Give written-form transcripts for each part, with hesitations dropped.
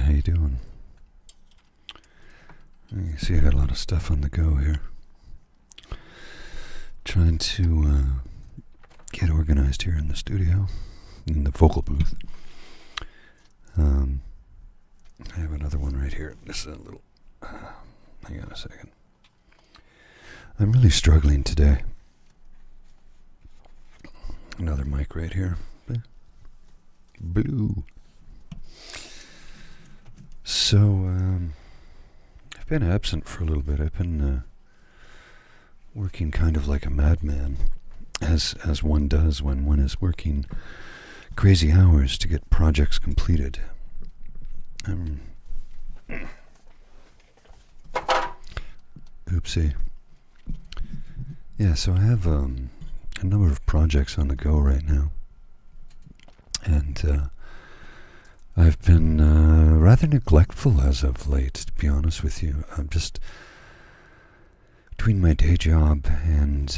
how you doing? You see I got a lot of stuff on the go here. Trying to get organized here in the studio, in the vocal booth. I have another one right here. This is a little... hang on a second. I'm really struggling today. Another mic right here. Blue. So, I've been absent for a little bit. I've been working kind of like a madman, as one does when one is working crazy hours to get projects completed. Oopsie. Yeah, so I have a number of projects on the go right now. And I've been rather neglectful as of late, to be honest with you. I'm just, between my day job and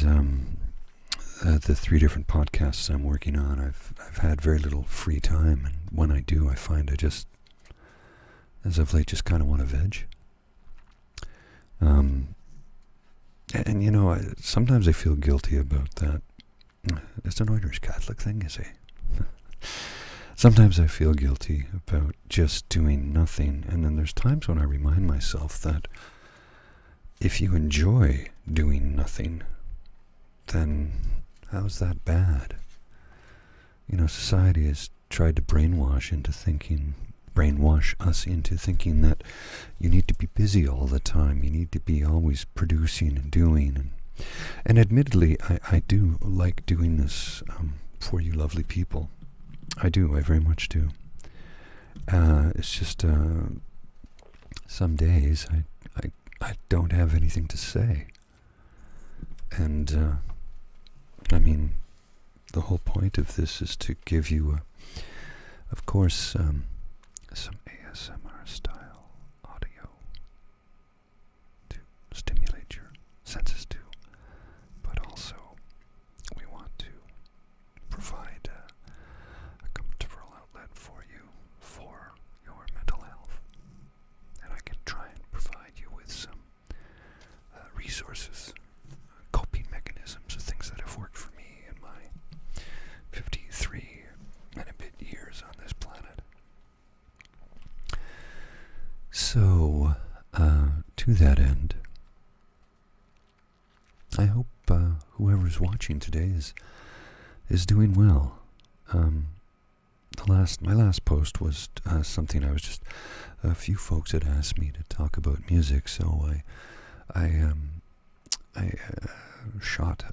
the 3 different podcasts I'm working on, I've had very little free time. And when I do, I find I just, as of late, just kind of want to veg. And you know, sometimes I feel guilty about that. It's an Irish Catholic thing, you see. Sometimes I feel guilty about just doing nothing, and then there's times when I remind myself that if you enjoy doing nothing, then how's that bad? You know, society has tried to brainwash us into thinking that you need to be busy all the time, you need to be always producing and doing, and admittedly, I do like doing this for you lovely people. I very much do. It's just some days I don't have anything to say. And I mean, the whole point of this is to give you, of course, some ASMR style audio to stimulate your senses too. But also, we want to provide a comfortable outlet for you for your mental health. And I can try and provide you with some resources, coping mechanisms, things that have worked for me in my 53 and a bit years on this planet. So, to that end, I hope whoever's watching today is doing well. My last post was something I was just, a few folks had asked me to talk about music, so I shot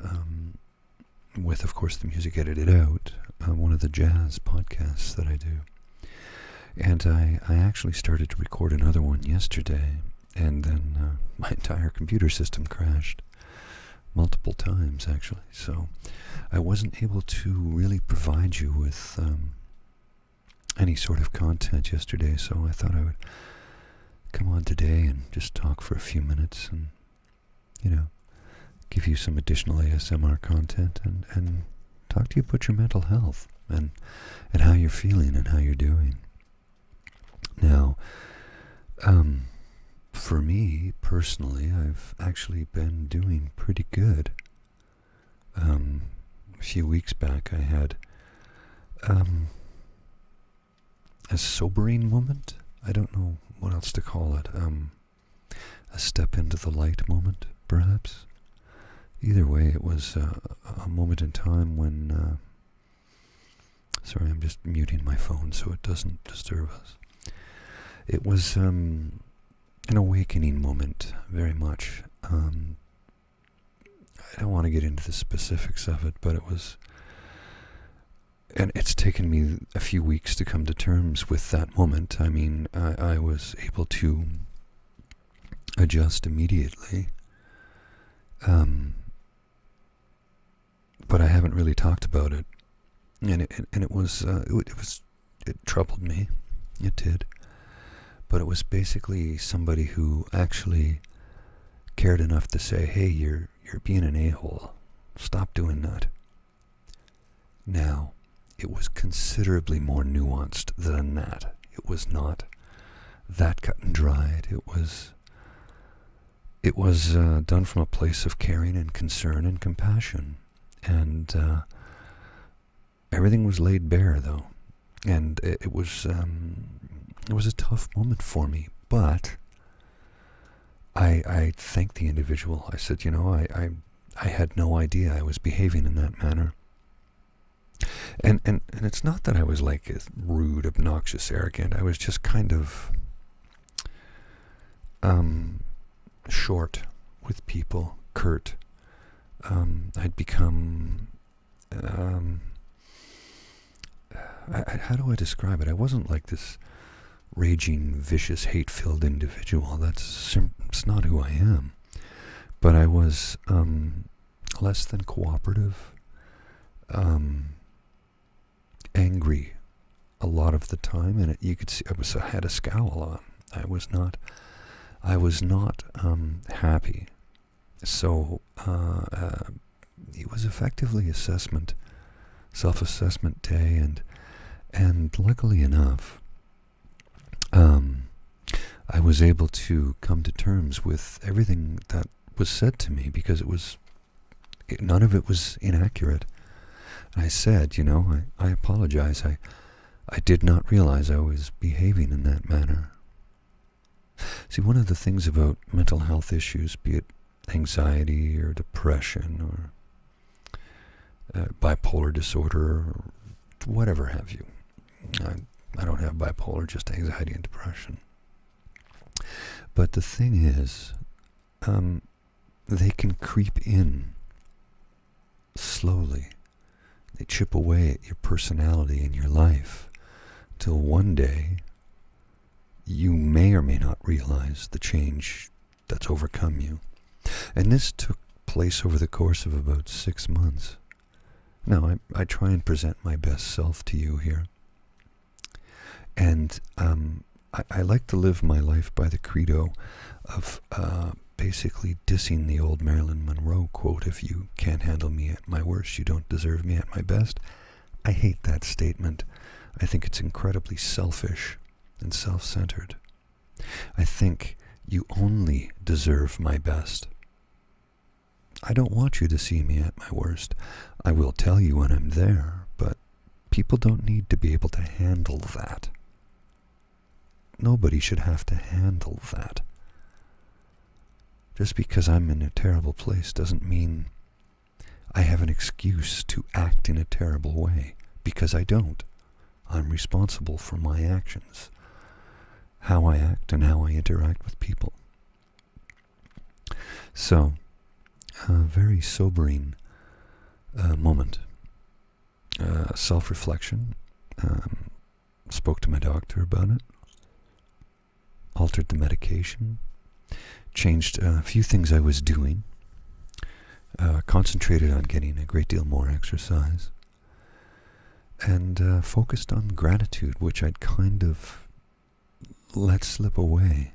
with, of course, the music edited out, one of the jazz podcasts that I do. And I actually started to record another one yesterday, and then my entire computer system crashed multiple times, actually. So I wasn't able to really provide you with any sort of content yesterday, so I thought I would come on today and just talk for a few minutes and, you know, give you some additional ASMR content and talk to you about your mental health and how you're feeling and how you're doing. Now, for me, personally, I've actually been doing pretty good. A few weeks back, I had a sobering moment. I don't know what else to call it. A step into the light moment, perhaps. Either way, it was a moment in time when... sorry, I'm just muting my phone so it doesn't disturb us. It was an awakening moment, very much. I don't want to get into the specifics of it, but it was... And it's taken me a few weeks to come to terms with that moment. I mean, I was able to adjust immediately. But I haven't really talked about it. And it troubled me. It did. But it was basically somebody who actually cared enough to say, hey, you're being an a-hole. Stop doing that. Now, it was considerably more nuanced than that. It was not that cut and dried. It was done from a place of caring and concern and compassion, and everything was laid bare, though, and it was a tough moment for me. But I thanked the individual. I said, I had no idea I was behaving in that manner. And it's not that I was like rude, obnoxious, arrogant. I was just kind of short with people, curt. I'd become how do I describe it? I wasn't like this raging, vicious, hate-filled individual. It's not who I am. But I was less than cooperative, angry a lot of the time, and you could see I had a scowl on. I was not happy. So it was effectively self-assessment day, and luckily enough, I was able to come to terms with everything that was said to me, because none of it was inaccurate. I said, I apologize. I did not realize I was behaving in that manner. See, one of the things about mental health issues, be it anxiety or depression or bipolar disorder or whatever have you. I don't have bipolar, just anxiety and depression. But the thing is, they can creep in slowly. They chip away at your personality and your life till one day you may or may not realize the change that's overcome you. And this took place over the course of about 6 months. Now, I try and present my best self to you here. And I like to live my life by the credo of basically dissing the old Marilyn Monroe quote, "If you can't handle me at my worst, you don't deserve me at my best." I hate that statement. I think it's incredibly selfish and self-centered. I think you only deserve my best. I don't want you to see me at my worst. I will tell you when I'm there, but people don't need to be able to handle that. Nobody should have to handle that. Just because I'm in a terrible place doesn't mean I have an excuse to act in a terrible way, because I don't. I'm responsible for my actions, how I act and how I interact with people. So, a very sobering moment. Self-reflection. Spoke to my doctor about it. Altered the medication. Changed a few things I was doing. Concentrated on getting a great deal more exercise. And focused on gratitude, which I'd kind of let slip away.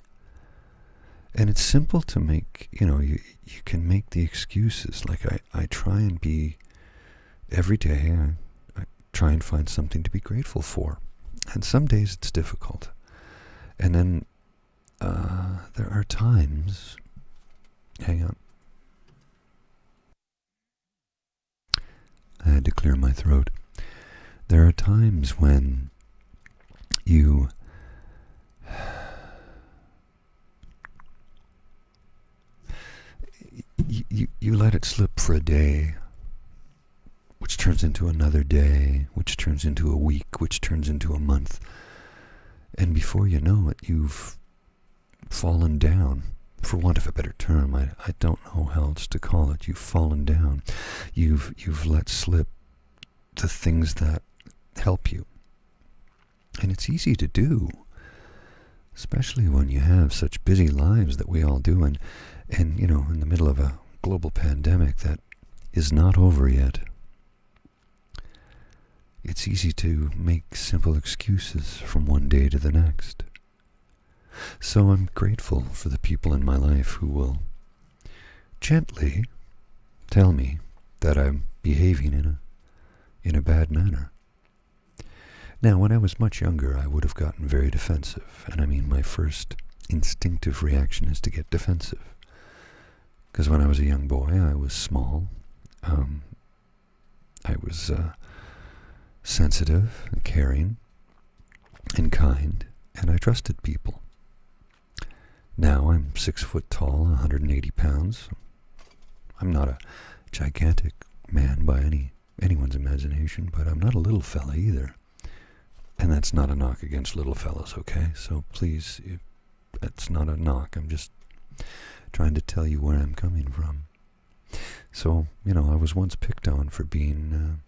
And it's simple to make, you can make the excuses. Like I try and be, every day, I try and find something to be grateful for. And some days it's difficult. And then there are times, hang on. I had to clear my throat. There are times when you let it slip for a day, which turns into another day, which turns into a week, which turns into a month. And before you know it, you've fallen down. For want of a better term, I don't know how else to call it. You've fallen down. You've let slip the things that help you. And it's easy to do, especially when you have such busy lives that we all do, and in the middle of a global pandemic that is not over yet. It's easy to make simple excuses from one day to the next. So I'm grateful for the people in my life who will gently tell me that I'm behaving in a bad manner. Now, when I was much younger, I would have gotten very defensive. And I mean, my first instinctive reaction is to get defensive. Because when I was a young boy, I was small. I was sensitive and caring and kind, and I trusted people. Now I'm 6 foot tall, 180 pounds. I'm not a gigantic man by anyone's imagination, but I'm not a little fella either. And that's not a knock against little fellas, okay? So please, that's not a knock. I'm just trying to tell you where I'm coming from. So, I was once picked on for being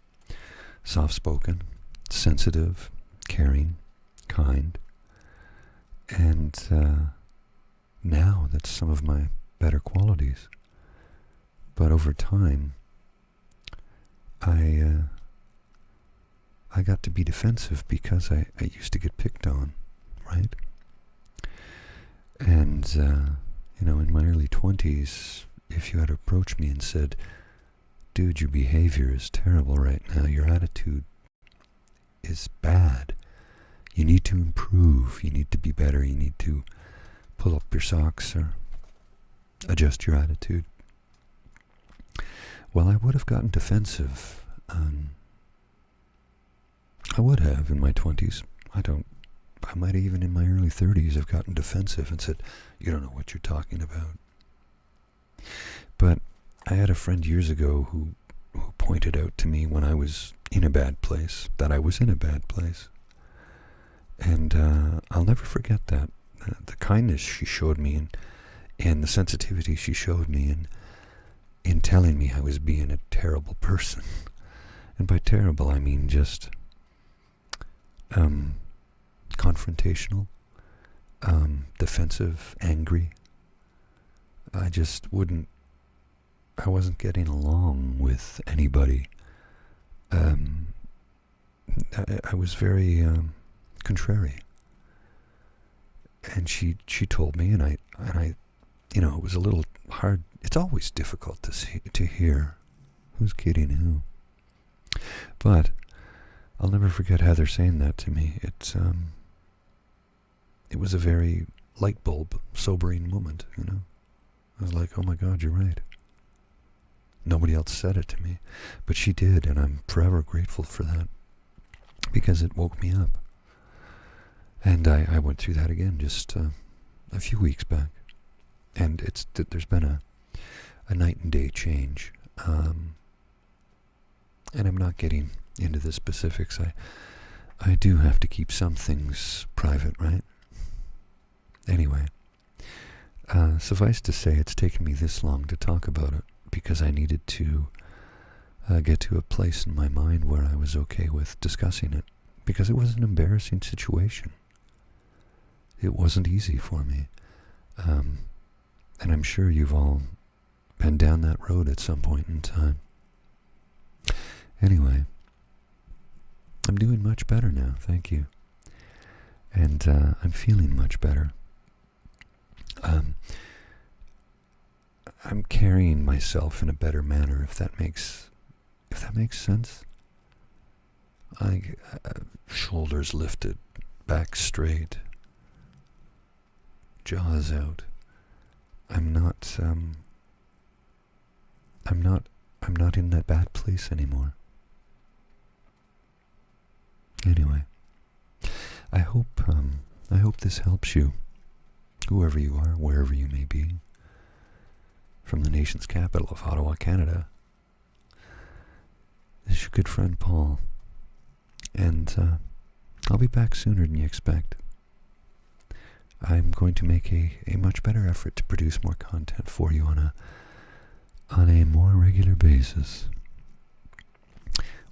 soft-spoken, sensitive, caring, kind. And now that's some of my better qualities. But over time, I got to be defensive because I used to get picked on, right? And, in my early 20s, if you had approached me and said, dude, your behavior is terrible right now, your attitude is bad, you need to improve, you need to be better, you need to pull up your socks or adjust your attitude. Well, I would have gotten defensive. I would have in my 20s. I might even in my early 30s have gotten defensive and said, you don't know what you're talking about. But I had a friend years ago who pointed out to me when I was in a bad place, that I was in a bad place. And I'll never forget that. The kindness she showed me and the sensitivity she showed me in telling me I was being a terrible person. And by terrible, I mean just confrontational, defensive, angry. I wasn't getting along with anybody. I was very contrary. And she told me, and I it was a little hard. It's always difficult to hear who's kidding who. But I'll never forget Heather saying that to me. It was a very light bulb, sobering moment, I was like, oh my God, you're right. Nobody else said it to me, but she did, and I'm forever grateful for that because it woke me up. And I went through that again just a few weeks back, and there's been a night and day change. And I'm not getting into the specifics. I do have to keep some things private, right? Anyway, suffice to say, it's taken me this long to talk about it because I needed to get to a place in my mind where I was okay with discussing it, because it was an embarrassing situation. It wasn't easy for me. And I'm sure you've all been down that road at some point in time. Anyway, I'm doing much better now, thank you. And I'm feeling much better. I'm carrying myself in a better manner, if that makes sense. Shoulders lifted, back straight, jaws out. I'm not in that bad place anymore. Anyway, I hope this helps you, whoever you are, wherever you may be. From the nation's capital of Ottawa, Canada. This is your good friend Paul, and I'll be back sooner than you expect. I'm going to make a much better effort to produce more content for you on a more regular basis.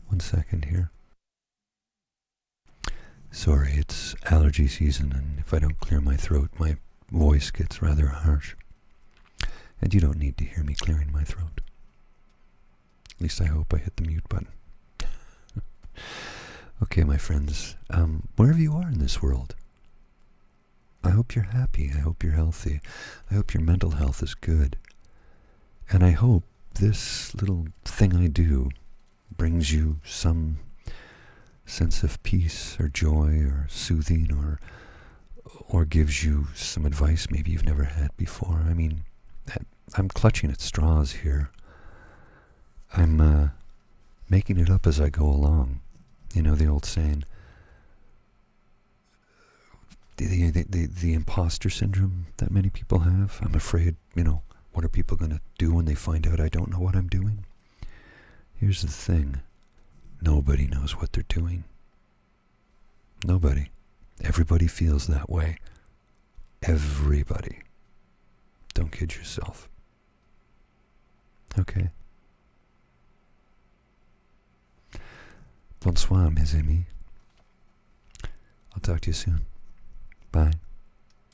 1 second here. Sorry, it's allergy season, and if I don't clear my throat, my voice gets rather harsh. And you don't need to hear me clearing my throat. At least I hope I hit the mute button. Okay, my friends, wherever you are in this world, I hope you're happy, I hope you're healthy, I hope your mental health is good, and I hope this little thing I do brings you some sense of peace or joy or soothing or gives you some advice maybe you've never had before. I mean, I'm clutching at straws here. I'm making it up as I go along. You know the old saying, the imposter syndrome that many people have. I'm afraid, what are people going to do when they find out I don't know what I'm doing? Here's the thing. Nobody knows what they're doing. Nobody. Everybody feels that way. Everybody. Don't kid yourself. Okay. Bonsoir, mes amis. I'll talk to you soon. Bye.